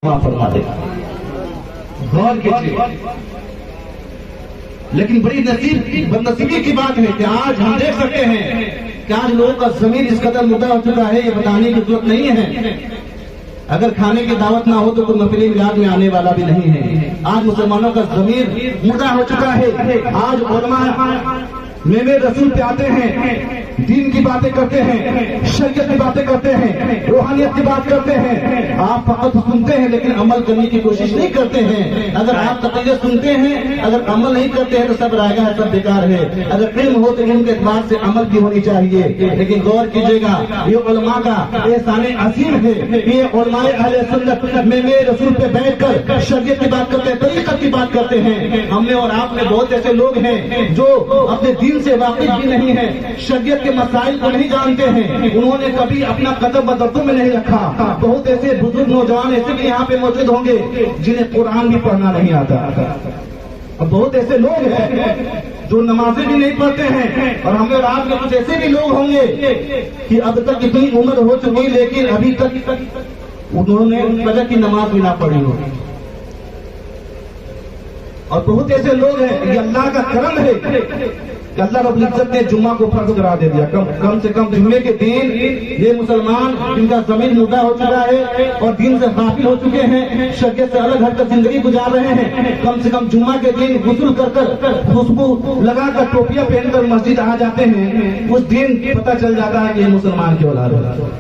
فرما دے گا. غور کیجیے. لیکن بڑی بدنصیبی کی بات ہے کہ آج ہم دیکھ سکتے ہیں کہ آج لوگوں کا ضمیر اس قدر مردہ ہو چکا ہے، یہ بتانے کی ضرورت نہیں ہے. اگر کھانے کی دعوت نہ ہو تو کوئی محفل میلاد میں آنے والا بھی نہیں ہے. آج مسلمانوں کا ضمیر مردہ ہو چکا ہے. آج علماء میرے رسول پہ آتے ہیں، دین کی باتیں کرتے ہیں، شریعت کی باتیں کرتے ہیں، روحانیت کی بات کرتے ہیں. آپ فقط سنتے ہیں لیکن عمل کرنے کی کوشش نہیں کرتے ہیں. اگر آپ تقریر سنتے ہیں، اگر عمل نہیں کرتے ہیں تو سب رائے گا ہے، سب بیکار ہے. اگر علم ہو تو علم کے اعتبار سے عمل کی ہونی چاہیے. لیکن غور کیجیے گا، یہ علماء کا احسان عظیم ہے. یہ علماء اہل سنت میرے رسول پہ بیٹھ کر شریعت کی بات کرتے ہیں، طریقت کی بات کرتے ہیں. ہم نے اور آپ میں بہت ایسے لوگ ہیں جو اپنے دین سے واقف بھی نہیں ہے، شریعت کے مسائل کو نہیں جانتے ہیں. انہوں نے کبھی اپنا قدم بدرتوں میں نہیں رکھا. بہت ایسے بزرگ نوجوان ایسے بھی یہاں پہ موجود ہوں گے جنہیں قرآن بھی پڑھنا نہیں آتا. اور بہت ایسے لوگ ہیں جو نمازیں بھی نہیں پڑھتے ہیں. اور ہمیں رات میں کچھ ایسے بھی لوگ ہوں گے کہ اب تک اتنی عمر ہو چکی لیکن ابھی تک انہوں نے فجر کی نماز بھی نہ پڑھی ہو. اور بہت ایسے لوگ ہیں، یہ اللہ کا کرم ہے کہ اللہ رب العزت نے جمعہ کو فرض کرا دے دیا. کم سے کم جمعے کے دن یہ مسلمان جن کا زمین مردہ ہو چکا ہے اور دین سے غافل ہو چکے ہیں، شریعت سے الگ ہٹ کر زندگی گزار رہے ہیں، کم سے کم جمعہ کے دن غسل کر کر خوشبو لگا کر ٹوپیاں پہن کر مسجد آ جاتے ہیں. اس دن پتہ چل جاتا ہے کہ یہ مسلمان کی اولاد ہے.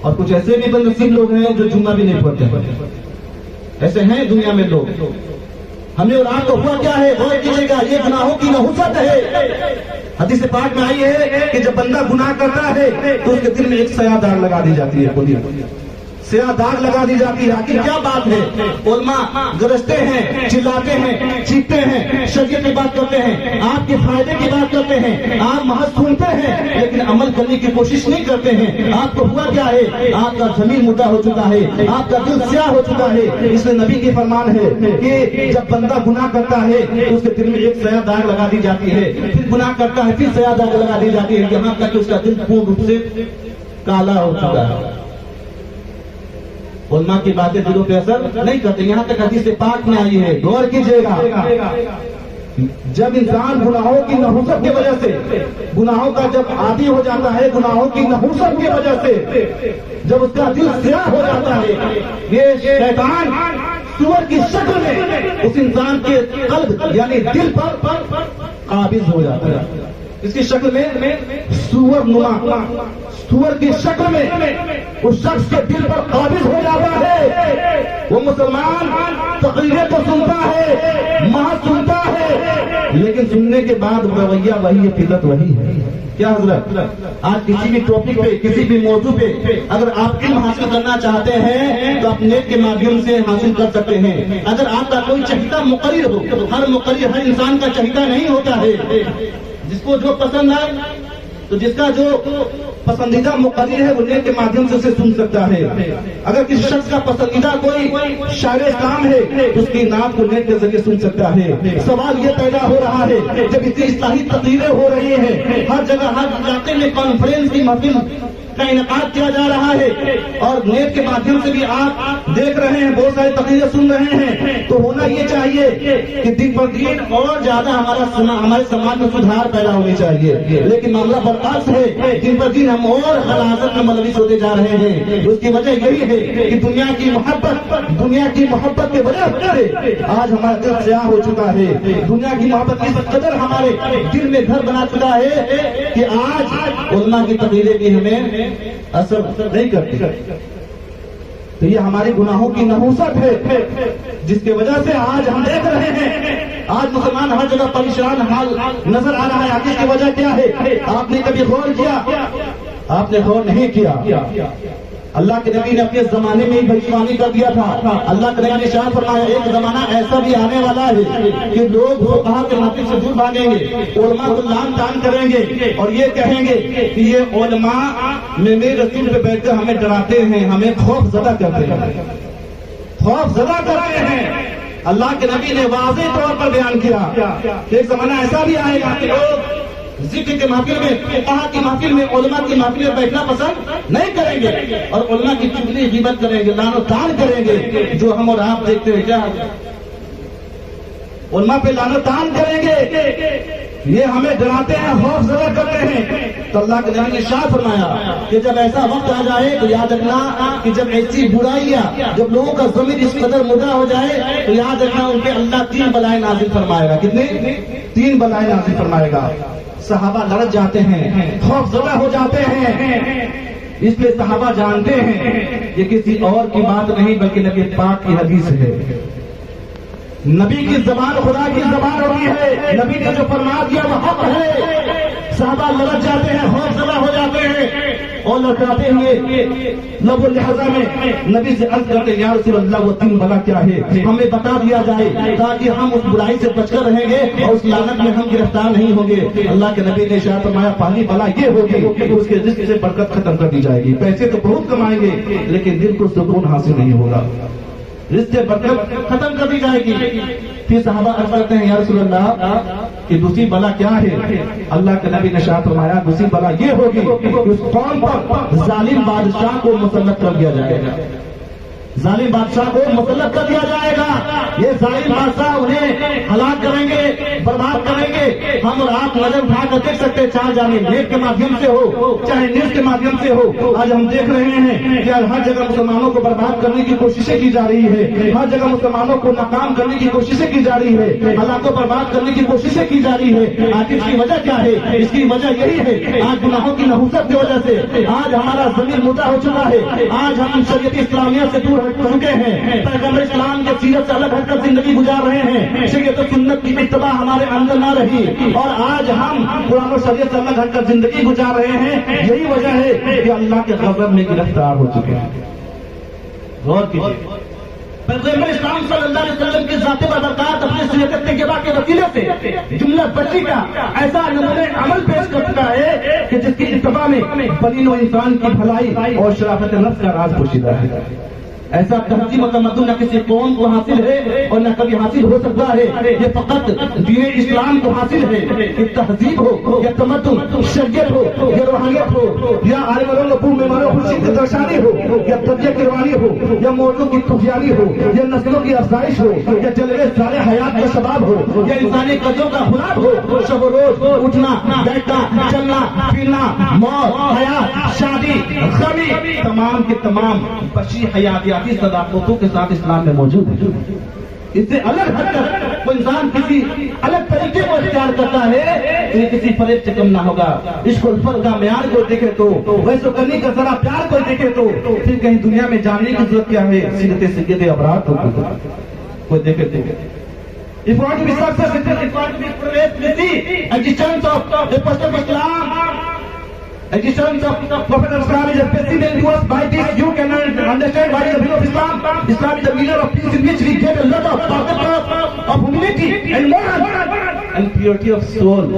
اور کچھ ایسے بھی بدنصیب لوگ ہیں جو جمعہ بھی نہیں پڑھتے. ایسے ہیں دنیا میں لوگ. ہمیں اور آپ کو ہوا کیا ہے؟ غور کیجیے گا، یہ گناہوں کی نحوست ہے. حدیث پاک میں آئی ہے کہ جب بندہ گناہ کرتا ہے تو اس کے دل میں ایک سیاہ داغ لگا دی جاتی ہے. سیاہ داغ لگا دی جاتی ہے. آخر کیا بات ہے؟ علماء گرجتے ہیں، چلاتے ہیں، چیختے ہیں، شریعت کی بات کرتے ہیں، آپ کے فائدے کی بات کرتے ہیں، آپ محض سنتے ہیں لیکن عمل کرنے کی کوشش نہیں کرتے ہیں. آپ کو ہوا کیا ہے؟ آپ کا زمین مردہ ہو چکا ہے، آپ کا دل سیاہ ہو چکا ہے. اس لیے نبی کی فرمان ہے کہ جب بندہ گناہ کرتا ہے تو اس کے دل میں ایک سیاہ داغ لگا دی جاتی ہے. پھر گناہ کرتا ہے، پھر سیاہ داغ لگا دی جاتی ہے، یہاں تک کہ اس کا دل پورن روپ سے کالا ہو چکا ہے. علماء کی باتیں دلوں پہ اثر نہیں کرتے. یہاں تک حدیث پاک میں آئی ہے. غور کیجیے گا، جب انسان گناہوں کی نحوست کی وجہ سے، گناہوں کا جب عادی ہو جاتا ہے، گناہوں کی نحوست کی وجہ سے جب اس کا دل سیاہ ہو جاتا ہے، یہ شیطان سور کی شکل میں اس انسان کے قلب یعنی دل پر قابض ہو جاتا ہے. اس کی شکل میں سور نما، سور کی شکل میں اس شخص کے دل پر قابض ہو جاتا ہے. وہ مسلمان تقریریں تو سنتا ہے، محض سنتا ہے، لیکن سننے کے بعد رویہ وہی ہے، فطرت وہی ہے. کیا حضرت؟ آج کسی بھی ٹاپک پہ، کسی بھی موضوع پہ اگر آپ علم حاصل کرنا چاہتے ہیں تو آپ نیٹ کے مادھیم سے حاصل کر سکتے ہیں. اگر آپ کا کوئی چہیتا مقرر ہو، ہر مقرر ہر انسان کا چہیتا نہیں ہوتا ہے. جس کو جو پسند آئے تو جس کا جو پسندیدہ مقرر ہے وہ نیٹ کے مادھیم سے اسے سن سکتا ہے. اگر کسی شخص کا پسندیدہ کوئی شاعر اسلام ہے تو اس کی نعت کو نیٹ کے ذریعے سن سکتا ہے. سوال یہ پیدا ہو رہا ہے جب اتنی اصلاحی تقریریں ہو رہی ہیں، ہر جگہ ہر علاقے میں کانفرنس کی محفل کا انعقاد کیا جا رہا ہے اور نیٹ کے مادھیم سے بھی آپ دیکھ رہے ہیں، بہت ساری تقریریں سن رہے ہیں، تو ہونا یہ چاہیے کہ دن پر دن اور زیادہ ہمارے سماج میں سدھار پیدا ہونی چاہیے. لیکن معاملہ برعکس ہے، دن پر دن ہم اور غلاظت میں ملوث ہوتے جا رہے ہیں. اس کی وجہ یہی ہے کہ دنیا کی محبت کے وجہ سے آج ہمارا دل سیاہ ہو چکا ہے. دنیا کی محبت اس قدر ہمارے دل میں گھر بنا چکا ہے کہ آج علماء کی تقریریں بھی ہمیں اثر نہیں کرتی. تو یہ ہماری گناہوں کی نحوست ہے جس کی وجہ سے آج ہم دیکھ رہے ہیں آج مسلمان ہر جگہ پریشان حال نظر آ رہا ہے. آج اس کی وجہ کیا ہے؟ آپ نے کبھی غور کیا؟ آپ نے غور نہیں کیا. اللہ کے نبی نے اپنے زمانے میں ہی بھوشوانی کر دیا تھا. اللہ کے نبی نے ارشاد فرمایا ایک زمانہ ایسا بھی آنے والا ہے کہ لوگ فقہا کے محفل سے دور بھاگیں گے، علماء کو لعن طعن کریں گے اور یہ کہیں گے کہ یہ علماء میرے رسول پہ بیٹھ کر ہمیں ڈراتے ہیں، ہمیں خوف زدہ کرتے ہیں، خوف زدہ کرتے ہیں. اللہ کے نبی نے واضح طور پر بیان کیا کہ ایک زمانہ ایسا بھی آئے گا کہ لوگ ذکر کے محفل میں، فقہا کی محفل میں، علماء کی محفل میں بیٹھنا پسند نہیں کریں گے اور علماء کی چگلی غیبت کریں گے، لعن و طعن کریں گے، جو ہم اور آپ دیکھتے ہوئے کیا علماء پہ لعن و طعن کریں گے، یہ ہمیں ڈراتے ہیں، خوف زدہ کرتے ہیں۔ تو اللہ کے نبی نے ارشاد فرمایا کہ جب ایسا وقت آ جائے تو یاد رکھنا کہ جب ایسی برائیاں، جب لوگوں کا ضمیر اس قدر مردہ ہو جائے تو یاد رکھنا ان پہ اللہ 3 بلائیں نازل فرمائے گا۔ کتنے؟ 3 بلائیں نازل فرمائے گا۔ صحابہ لڑک جاتے ہیں، خوف زدہ ہو جاتے ہیں، اس لیے صحابہ جانتے ہیں یہ کسی اور کی بات نہیں بلکہ نبی پاک کی حدیث ہے، نبی کی زبان خدا کی زبان ہوتی ہے، نبی نے جو فرما دیا وہ حق ہے۔ صحابہ لڑک جاتے ہیں، خوف زدہ ہو جاتے ہیں اور لڑکاتے ہوئے لب اللحظہ میں نبی سے عرض کرتے یا رسول اللہ وہ 3 بلا کیا ہے، ہمیں بتا دیا جائے تاکہ ہم اس برائی سے بچ کر رہیں گے اور اس لعنت میں ہم گرفتار نہیں ہوں گے۔ اللہ کے نبی نے ارشاد فرمایا پہلی بلا یہ ہوگی کہ اس کے رزق سے برکت ختم کر دی جائے گی، پیسے تو بہت کمائیں گے لیکن دل کو سکون حاصل نہیں ہوگا، رزق سے برکت ختم کر دی جائے گی۔ پھر صحابہ عرض کرتے ہیں یا رسول اللہ کہ دوسری بلا کیا ہے؟ اللہ کے نبی نے ارشاد فرمایا دوسری بلا یہ ہوگی کہ اس قوم پر ظالم بادشاہ کو مسلط کر دیا جائے گا، ظالم بادشاہ کو مسلط کر دیا جائے گا، یہ ظالم بادشاہ انہیں ہلاک کریں گے، برباد کریں گے۔ ہم اور آپ نظر اٹھا کر دیکھ سکتے ہیں، چاہے جانب نیک کے مادھیم سے ہو چاہے نیز کے مادھیم سے ہو، آج ہم دیکھ رہے ہیں کہ ہر جگہ مسلمانوں کو برباد کرنے کی کوششیں کی جا رہی ہے، ہر جگہ مسلمانوں کو ناکام کرنے کی کوششیں کی جا رہی ہے، اللہ کو برباد کرنے کی کوششیں کی جا رہی ہے۔ آخر اس کی وجہ کیا ہے؟ اس کی وجہ یہی ہے آج گناہوں کی نحوست کی وجہ سے آج ہمارا ضمیر مردہ ہو چکا ہے، آج ہم شریعت اسلامیہ سے دور ہٹ چکے ہیں، پیغمبر اسلام کے سیرت سے الگ ہٹ کر زندگی گزار رہے ہیں، شریعت و سنت کی اتباع ہمارے اندر نہ رہی اور آج ہم قرآن و شریعت سے الگ ہٹ کر زندگی گزار رہے ہیں۔ یہی وجہ ہے کہ اللہ کے غضب میں گرفتار ہو چکے ہیں۔ غور کیجیے، پیغمبر اسلام صلی اللہ علیہ وسلم کی ذات بابرکات اپنے سیرت اتباع کے وسیلے سے جملہ بچی کا ایسا نمونہ عمل پیش کر چکا ہے کہ جس کی اتباع میں بنی نوع انسان کی بھلائی اور شرافت نفس کا راز پوشیدہ ہے۔ ایسا تہذیب و تمدن نہ کسی قوم کو حاصل ہے اور نہ کبھی حاصل ہو سکتا ہے، یہ فقط دین اسلام کو حاصل ہے کہ تہذیب ہو یا تمدن، شریعت ہو یا روحانیت ہو یا عالم الغیب میں مانو خوشی کی درشانی ہو یا طبیعت کی روانی ہو یا موضوع کی طغیانی ہو یا نسلوں کی افزائش ہو یا جلوے سارے حیات کا شباب ہو یا انسانی قدروں کا خلاب ہو، شب و روز اٹھنا بیٹھنا چلنا پھرنا، موت، حیات، شادی، غمی، تمام کے تمام بشری حیاتیاتی صداقتوں کے ساتھ اسلام میں موجود ہے۔ اس سے الگ ہٹ کر وہ انسان کسی الگ طریقے کو اختیار کرتا ہے، یہ کسی فریب سے کم نہ ہوگا۔ عشق و الفت کا معیار کو دیکھے تو ویسے کرنی کا ذرا پیار کو دیکھے تو پھر کہیں دنیا میں جاننے کی ضرورت کیا ہے؟ سیرت سید ابرار کو کوئی دیکھے تو If you want to be successful, if you want to be progress, the existence of the Prophet of Islam, existence of Prophet of Islam is a specimen to us. By this you can understand what is the meaning of Islam. Islam is the meaning of peace in which we get a lot of pocket of humility and moral and purity of soul.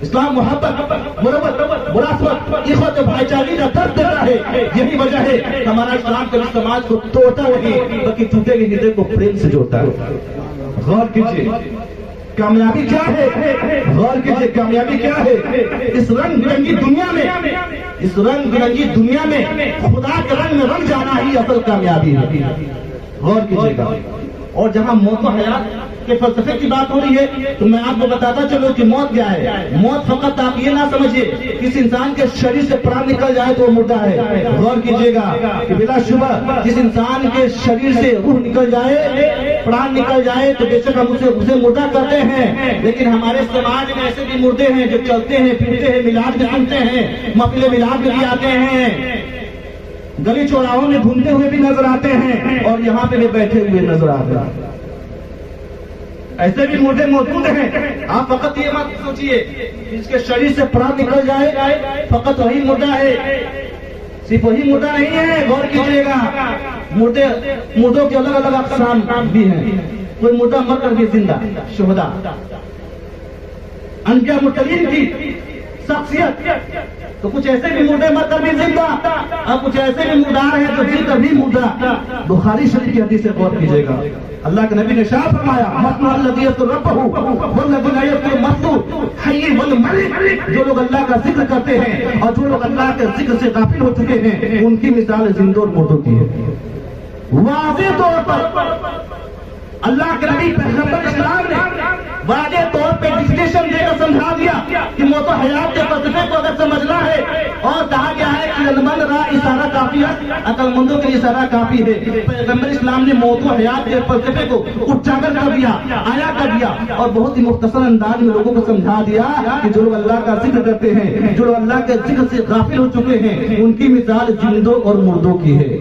اسلام محبت، مربت، مراقبت، اخوت و بھائی چارگی کا درد دیتا ہے۔ یہی وجہ ہے کہ ہمارا اسلام کبھی سماج کو توڑتا نہیں بلکہ ٹوٹے ہوئے ہردے کو پریم سے جوڑتا ہے۔ غور کیجیے کامیابی کیا ہے، غور کیجیے کامیابی کیا ہے۔ اس رنگ برنگی دنیا میں، اس رنگ برنگی دنیا میں خدا کے رنگ میں رنگ جانا ہی اصل کامیابی ہے۔ غور کیجیے گا۔ اور جہاں موت و حیات کے فلسفے کی بات ہو رہی ہے تو میں آپ کو بتاتا چلوں کہ موت کیا ہے۔ موت فقط آپ یہ نہ سمجھیے کس انسان کے شریر سے پران نکل جائے تو وہ مردہ ہے۔ غور کیجیے گا کہ بلا شبہ جس انسان کے شریر سے روح نکل جائے، پران نکل جائے تو بے شک ہم اسے مردہ کرتے ہیں، لیکن ہمارے سماج میں ایسے بھی مردے ہیں جو چلتے ہیں پھرتے ہیں، میلاد بھی سنتے ہیں، محفل میلاد بھی آتے ہیں، گلی چوراہوں میں گھومتے ہوئے بھی نظر آتے ہیں اور یہاں پہ بھی بیٹھے ہوئے نظر آتے ہیں۔ ایسے بھی مردے موجود ہیں۔ آپ فقط یہ مت سوچیے اس کے شریر سے پران نکل جائے فقط وہی مردہ ہے، صرف وہی مردہ نہیں ہے۔ غور کیجیے گا مردوں کے الگ الگ اقسام بھی ہیں۔ کوئی مردہ مر کر بھی زندہ، شہداء، انبیاء مرسلین کی شخصیت تو کچھ ایسے بھی مردے مر کر بھی زندہ اور کچھ ایسے بھی مردار ہیں جو جی کر بھی مردہ. بخاری شریف کی حدیث سے غور کیجیے گا. اللہ کے نبی نے شاہ فرمایا مثل الذی یذکر ربہ والذی لا یذکر مثل حی والمیت. جو لوگ اللہ کا ذکر کرتے ہیں اور جو لوگ اللہ کے ذکر سے غافل ہو چکے ہیں ان کی مثال زندوں اور مردوں کی ہے. واضح طور پر اللہ کے نبی پیغمبر اسلام نے واضح طور پہ ڈسکشن دے کر سمجھا دیا کہ موت و حیات کے فلسفے کو اگر سمجھنا ہے اور کہا گیا ہے کہ علماء را اشارہ کافی ہے, عقل مندوں کے لیے اشارہ کافی ہے. پیغمبر اسلام نے موت و حیات کے فلسفے کو اجاگر کر دیا, آیا کر دیا اور بہت ہی مختصر انداز میں لوگوں کو سمجھا دیا کہ جو لوگ اللہ کا ذکر کرتے ہیں, جو لوگ اللہ کے ذکر سے غافل ہو چکے ہیں, ان کی مثال زندوں اور مردوں کی ہے.